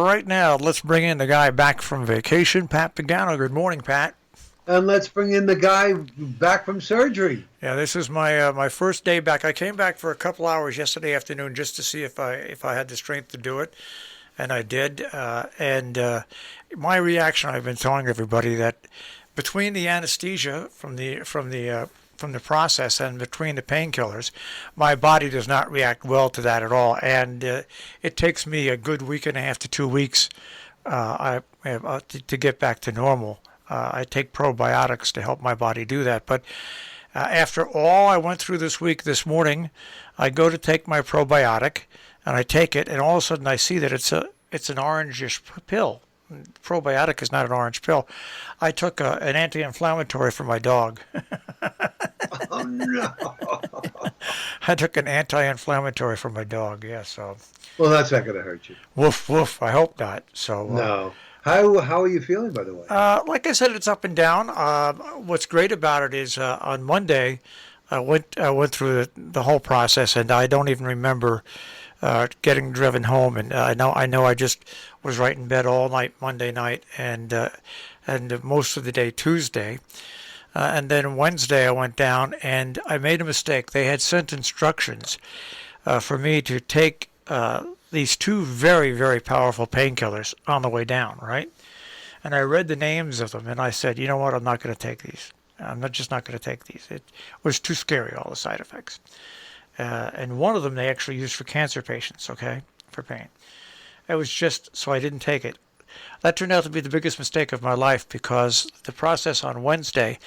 Right now, let's bring in the guy back from vacation, Pat Pagano. Good morning, Pat. And let's bring in the guy back from surgery. Yeah, this is my first day back. I came back for a couple hours yesterday afternoon just to see if I had the strength to do it, and I did. And my reaction, I've been telling everybody that between the anesthesia from the process and between the painkillers, my body does not react well to that at all, and it takes me a good week and a half to 2 weeks to get back to normal. I take probiotics to help my body do that. But after all I went through this morning, I go to take my probiotic, and I take it, and all of a sudden I see that it's an orangish pill. Probiotic is not an orange pill. I took an anti-inflammatory for my dog. Oh no! I took an anti-inflammatory for my dog. Yeah, so Well, that's not going to hurt you. woof woof. I hope not. So No. How are you feeling, by the way? like I said, it's up and down. What's great about it is on Monday, I went through the whole process, and I don't even remember getting driven home. And I know I just was right in bed all night Monday night, and most of the day Tuesday. And then Wednesday I went down and I made a mistake. They had sent instructions for me to take these two very, very powerful painkillers on the way down, right? And I read the names of them and I said, you know what, I'm not going to take these. Just not going to take these. It was too scary, all the side effects. And one of them they actually used for cancer patients, okay, for pain. It was just so I didn't take it. That turned out to be the biggest mistake of my life because the process on Wednesday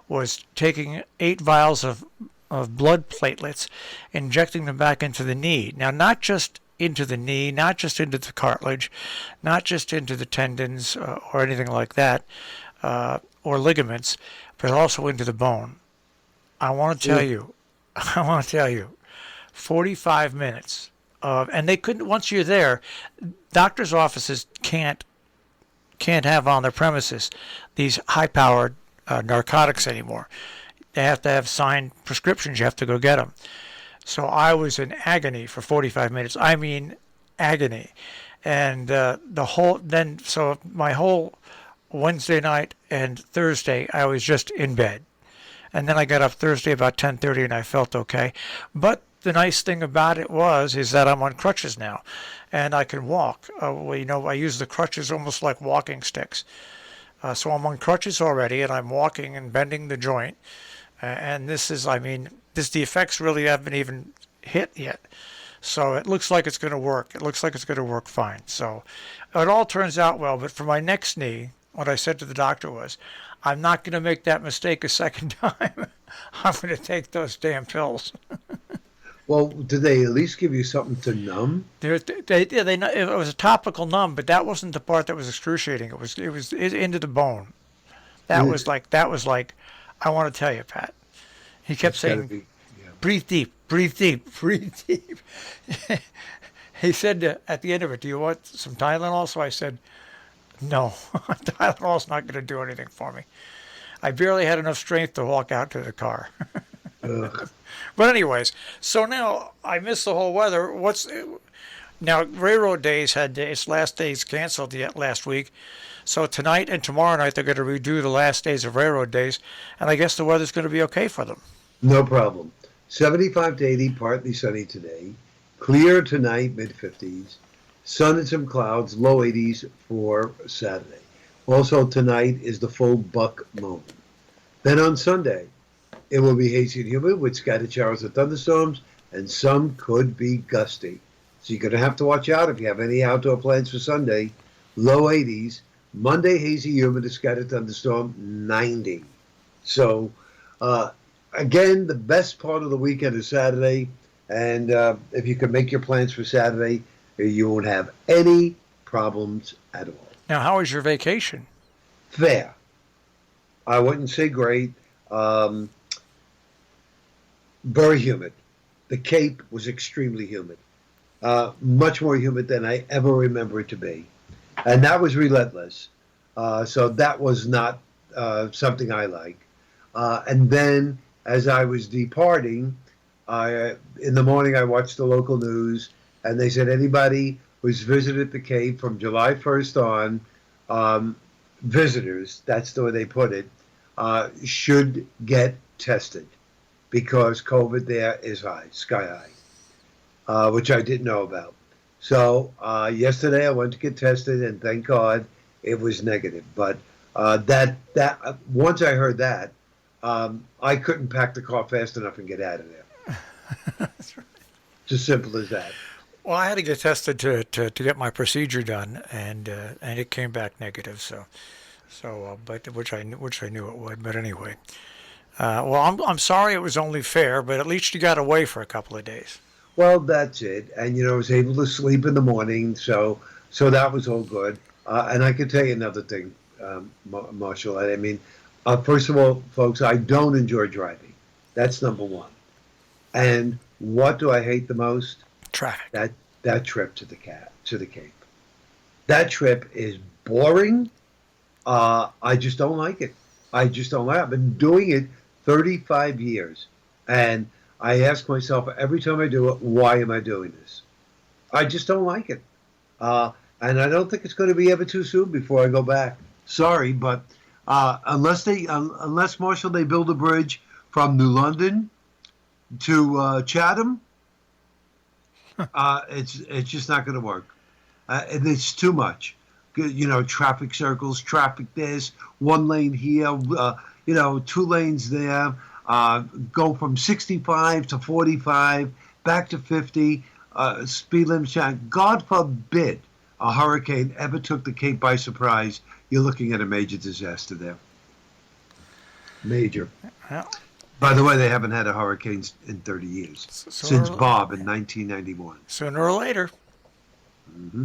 was taking 8 vials of blood platelets, injecting them back into the knee. Now, not just into the knee, not just into the cartilage, not just into the tendons or anything like that, or ligaments, but also into the bone. I want to tell you, I want to tell you, 45 minutes and they couldn't, once you're there, doctors' offices can't have on their premises these high-powered narcotics anymore. They have to have signed prescriptions. You have to go get them. So I was in agony for 45 minutes. I mean, agony. And so my whole Wednesday night and Thursday, I was just in bed. And then I got up Thursday about 10:30 and I felt okay. But the nice thing about it is that I'm on crutches now, and I can walk. I use the crutches almost like walking sticks. So I'm on crutches already, and I'm walking and bending the joint. And the effects really haven't even hit yet. So it looks like it's going to work. It looks like it's going to work fine. So it all turns out well. But for my next knee, what I said to the doctor was, I'm not going to make that mistake a second time. I'm going to take those damn pills. Well, did they at least give you something to numb? It was a topical numb, but that wasn't the part that was excruciating. It was into the bone. That was like I want to tell you, Pat. He kept That's got to saying, be. Yeah. breathe deep, breathe deep, breathe deep. He said at the end of it, do you want some Tylenol? So I said, no, Tylenol's not going to do anything for me. I barely had enough strength to walk out to the car. Ugh. But anyways, so now I missed the whole weather. Now railroad days had its last days canceled yet last week. So tonight and tomorrow night they're going to redo the last days of railroad days, and I guess the weather's going to be okay for them. No problem. 75 to 80, partly sunny today. Clear tonight, mid 50s. Sun and some clouds, low 80s for Saturday. Also tonight is the full buck moon. Then on Sunday, it will be hazy and humid with scattered showers and thunderstorms, and some could be gusty. So you're going to have to watch out if you have any outdoor plans for Sunday. Low 80s. Monday, hazy, humid, a scattered thunderstorm, 90. So, again, the best part of the weekend is Saturday. And if you can make your plans for Saturday, you won't have any problems at all. Now, how was your vacation? Fair. I wouldn't say great. Very humid. The Cape was extremely humid. Much more humid than I ever remember it to be. And that was relentless. So that was not something I like. And then as I was departing, in the morning I watched the local news, and they said anybody who's visited the Cape from July 1st on, visitors, that's the way they put it, should get tested because COVID there is high, sky high, which I didn't know about. So yesterday I went to get tested, and thank God it was negative. But once I heard that, I couldn't pack the car fast enough and get out of there. That's right. It's as simple as that. Well, I had to get tested to get my procedure done, and it came back negative. But which I knew it would. But anyway, well, I'm sorry it was only fair, but at least you got away for a couple of days. Well, that's it. And I was able to sleep in the morning, so that was all good. And I can tell you another thing, Marshall. I mean, first of all, folks, I don't enjoy driving. That's number one. And what do I hate the most? Traffic. That trip to the Cape. That trip is boring. I just don't like it. I just don't like it. I've been doing it 35 years, and I ask myself every time I do it, why am I doing this? I just don't like it, and I don't think it's going to be ever too soon before I go back. Sorry, but unless Marshall, they build a bridge from New London to Chatham, it's just not going to work. It's too much. Traffic circles, traffic this, one lane here, 2 lanes there. Go from 65 to 45, back to 50. Speed limit. God forbid a hurricane ever took the Cape by surprise. You're looking at a major disaster there. Major. Well, by the way, they haven't had a hurricane in 30 years, since Bob in 1991. Sooner or later. Mm-hmm.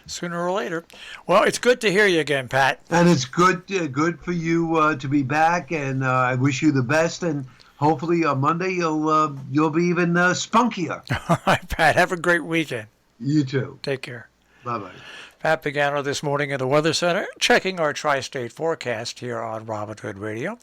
Sooner or later. Well, it's good to hear you again, Pat. And it's good for you to be back, and I wish you the best. And hopefully on Monday you'll be even spunkier. All right, Pat. Have a great weekend. You too. Take care. Bye-bye. Pat Pagano this morning at the Weather Center, checking our tri-state forecast here on Robin Hood Radio.